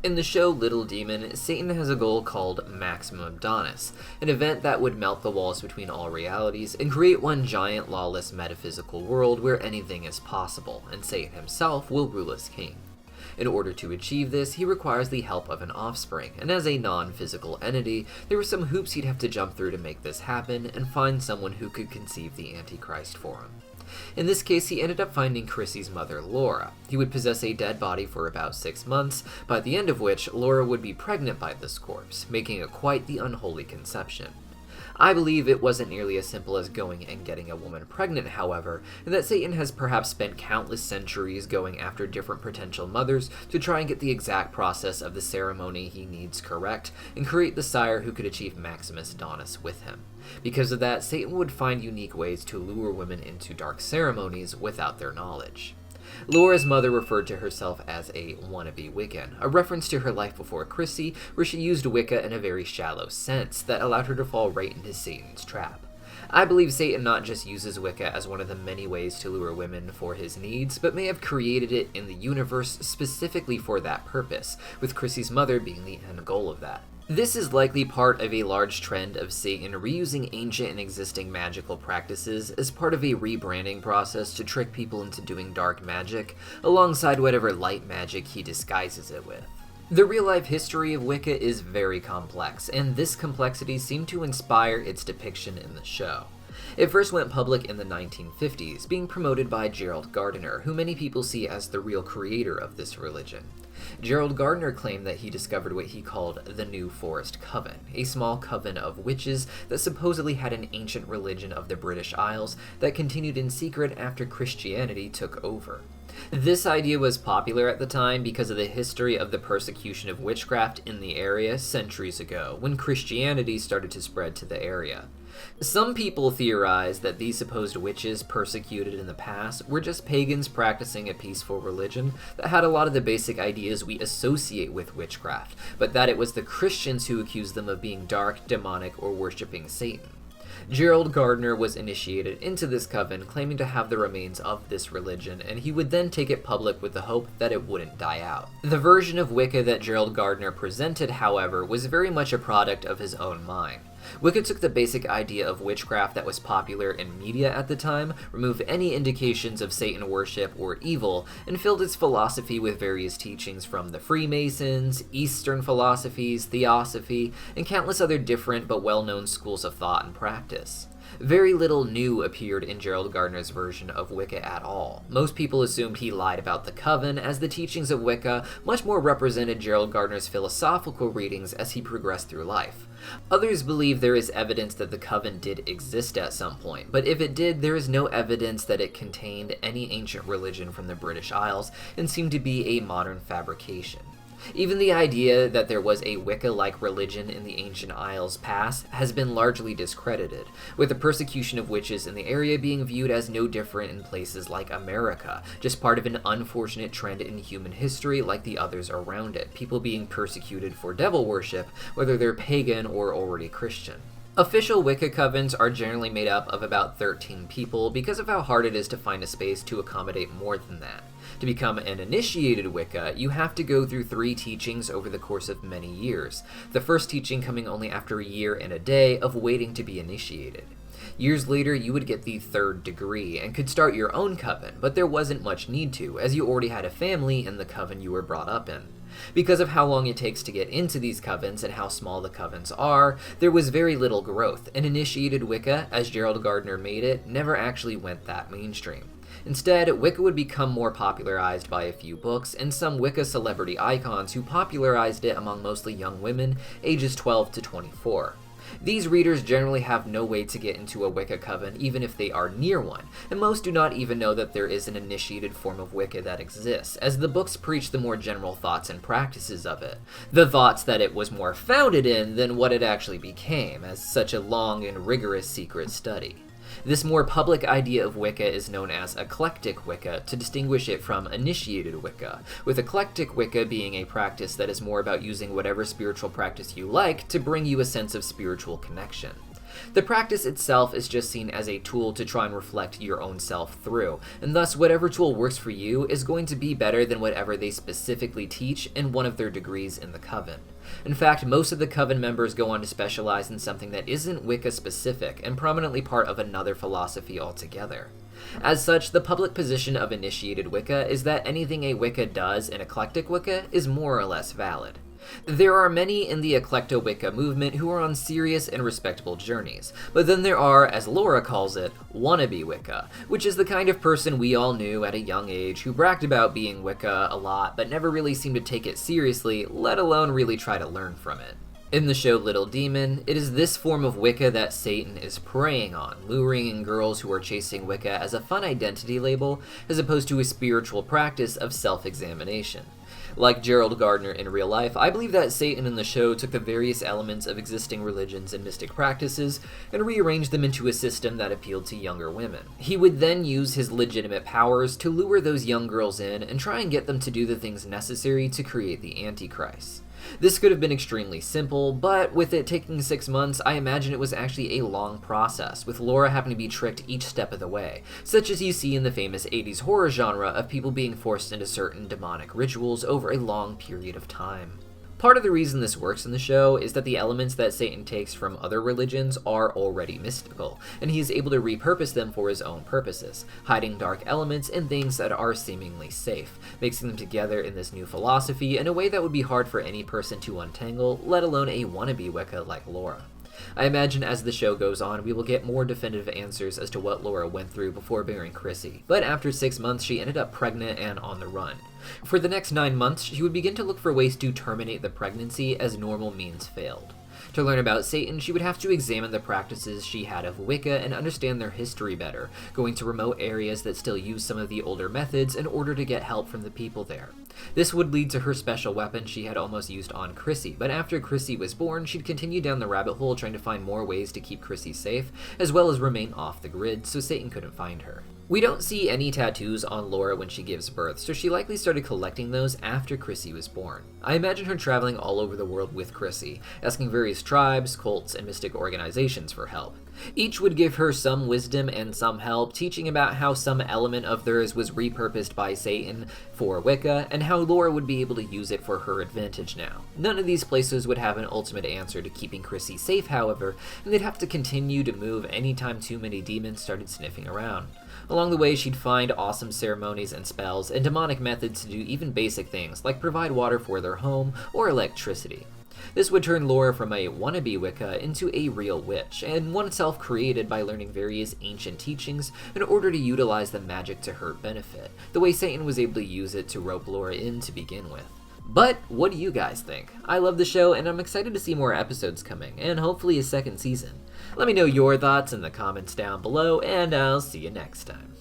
In the show Little Demon, Satan has a goal called Maximum Donis, an event that would melt the walls between all realities and create one giant lawless metaphysical world where anything is possible, and Satan himself will rule as king. In order to achieve this, he requires the help of an offspring, and as a non-physical entity, there were some hoops he'd have to jump through to make this happen and find someone who could conceive the Antichrist for him. In this case, he ended up finding Chrissy's mother, Laura. He would possess a dead body for about 6 months, by the end of which, Laura would be pregnant by this corpse, making it quite the unholy conception. I believe it wasn't nearly as simple as going and getting a woman pregnant, however, and that Satan has perhaps spent countless centuries going after different potential mothers to try and get the exact process of the ceremony he needs correct, and create the sire who could achieve Maximus Donis with him. Because of that, Satan would find unique ways to lure women into dark ceremonies without their knowledge. Laura's mother referred to herself as a wannabe Wiccan, a reference to her life before Chrissy, where she used Wicca in a very shallow sense that allowed her to fall right into Satan's trap. I believe Satan not just uses Wicca as one of the many ways to lure women for his needs, but may have created it in the universe specifically for that purpose, with Chrissy's mother being the end goal of that. This is likely part of a large trend of Satan reusing ancient and existing magical practices as part of a rebranding process to trick people into doing dark magic, alongside whatever light magic he disguises it with. The real-life history of Wicca is very complex, and this complexity seemed to inspire its depiction in the show. It first went public in the 1950s, being promoted by Gerald Gardner, who many people see as the real creator of this religion. Gerald Gardner claimed that he discovered what he called the New Forest Coven, a small coven of witches that supposedly had an ancient religion of the British Isles that continued in secret after Christianity took over. This idea was popular at the time because of the history of the persecution of witchcraft in the area centuries ago, when Christianity started to spread to the area. Some people theorize that these supposed witches persecuted in the past were just pagans practicing a peaceful religion that had a lot of the basic ideas we associate with witchcraft, but that it was the Christians who accused them of being dark, demonic, or worshipping Satan. Gerald Gardner was initiated into this coven, claiming to have the remains of this religion, and he would then take it public with the hope that it wouldn't die out. The version of Wicca that Gerald Gardner presented, however, was very much a product of his own mind. Wicca took the basic idea of witchcraft that was popular in media at the time, removed any indications of Satan worship or evil, and filled its philosophy with various teachings from the Freemasons, Eastern philosophies, theosophy, and countless other different but well-known schools of thought and practice. Very little new appeared in Gerald Gardner's version of Wicca at all. Most people assumed he lied about the coven, as the teachings of Wicca much more represented Gerald Gardner's philosophical readings as he progressed through life. Others believe there is evidence that the coven did exist at some point, but if it did, there is no evidence that it contained any ancient religion from the British Isles and seemed to be a modern fabrication. Even the idea that there was a Wicca-like religion in the ancient Isles past has been largely discredited, with the persecution of witches in the area being viewed as no different in places like America, just part of an unfortunate trend in human history like the others around it, people being persecuted for devil worship, whether they're pagan or already Christian. Official Wicca covens are generally made up of about 13 people because of how hard it is to find a space to accommodate more than that. To become an initiated Wicca, you have to go through 3 teachings over the course of many years, the first teaching coming only after a year and a day of waiting to be initiated. Years later, you would get the 3rd degree and could start your own coven, but there wasn't much need to, as you already had a family in the coven you were brought up in. Because of how long it takes to get into these covens and how small the covens are, there was very little growth, and initiated Wicca, as Gerald Gardner made it, never actually went that mainstream. Instead, Wicca would become more popularized by a few books and some Wicca celebrity icons who popularized it among mostly young women, ages 12 to 24. These readers generally have no way to get into a Wicca coven even if they are near one, and most do not even know that there is an initiated form of Wicca that exists, as the books preach the more general thoughts and practices of it, the thoughts that it was more founded in than what it actually became, as such a long and rigorous secret study. This more public idea of Wicca is known as eclectic Wicca to distinguish it from initiated Wicca, with eclectic Wicca being a practice that is more about using whatever spiritual practice you like to bring you a sense of spiritual connection. The practice itself is just seen as a tool to try and reflect your own self through, and thus whatever tool works for you is going to be better than whatever they specifically teach in one of their degrees in the Coven. In fact, most of the Coven members go on to specialize in something that isn't Wicca specific and prominently part of another philosophy altogether. As such, the public position of initiated Wicca is that anything a Wicca does in eclectic Wicca is more or less valid. There are many in the Eclecto-Wicca movement who are on serious and respectable journeys, but then there are, as Laura calls it, wannabe Wicca, which is the kind of person we all knew at a young age who bragged about being Wicca a lot but never really seemed to take it seriously, let alone really try to learn from it. In the show Little Demon, it is this form of Wicca that Satan is preying on, luring in girls who are chasing Wicca as a fun identity label, as opposed to a spiritual practice of self-examination. Like Gerald Gardner in real life, I believe that Satan in the show took the various elements of existing religions and mystic practices and rearranged them into a system that appealed to younger women. He would then use his legitimate powers to lure those young girls in and try and get them to do the things necessary to create the Antichrist. This could have been extremely simple, but with it taking 6 months, I imagine it was actually a long process, with Laura having to be tricked each step of the way, such as you see in the famous 80s horror genre of people being forced into certain demonic rituals over a long period of time. Part of the reason this works in the show is that the elements that Satan takes from other religions are already mystical, and he is able to repurpose them for his own purposes, hiding dark elements in things that are seemingly safe, mixing them together in this new philosophy in a way that would be hard for any person to untangle, let alone a wannabe Wicca like Laura. I imagine as the show goes on, we will get more definitive answers as to what Laura went through before bearing Chrissy, but after 6 months she ended up pregnant and on the run. For the next 9 months, she would begin to look for ways to terminate the pregnancy as normal means failed. To learn about Satan, she would have to examine the practices she had of Wicca and understand their history better, going to remote areas that still use some of the older methods in order to get help from the people there. This would lead to her special weapon she had almost used on Chrissy, but after Chrissy was born, she'd continue down the rabbit hole trying to find more ways to keep Chrissy safe, as well as remain off the grid so Satan couldn't find her. We don't see any tattoos on Laura when she gives birth, so she likely started collecting those after Chrissy was born. I imagine her traveling all over the world with Chrissy, asking various tribes, cults, and mystic organizations for help. Each would give her some wisdom and some help, teaching about how some element of theirs was repurposed by Satan for Wicca, and how Laura would be able to use it for her advantage now. None of these places would have an ultimate answer to keeping Chrissy safe, however, and they'd have to continue to move anytime too many demons started sniffing around. Along the way, she'd find awesome ceremonies and spells, and demonic methods to do even basic things, like provide water for their home or electricity. This would turn Laura from a wannabe Wicca into a real witch, and one self-created by learning various ancient teachings in order to utilize the magic to her benefit, the way Satan was able to use it to rope Laura in to begin with. But what do you guys think? I love the show, and I'm excited to see more episodes coming, and hopefully a second season. Let me know your thoughts in the comments down below, and I'll see you next time.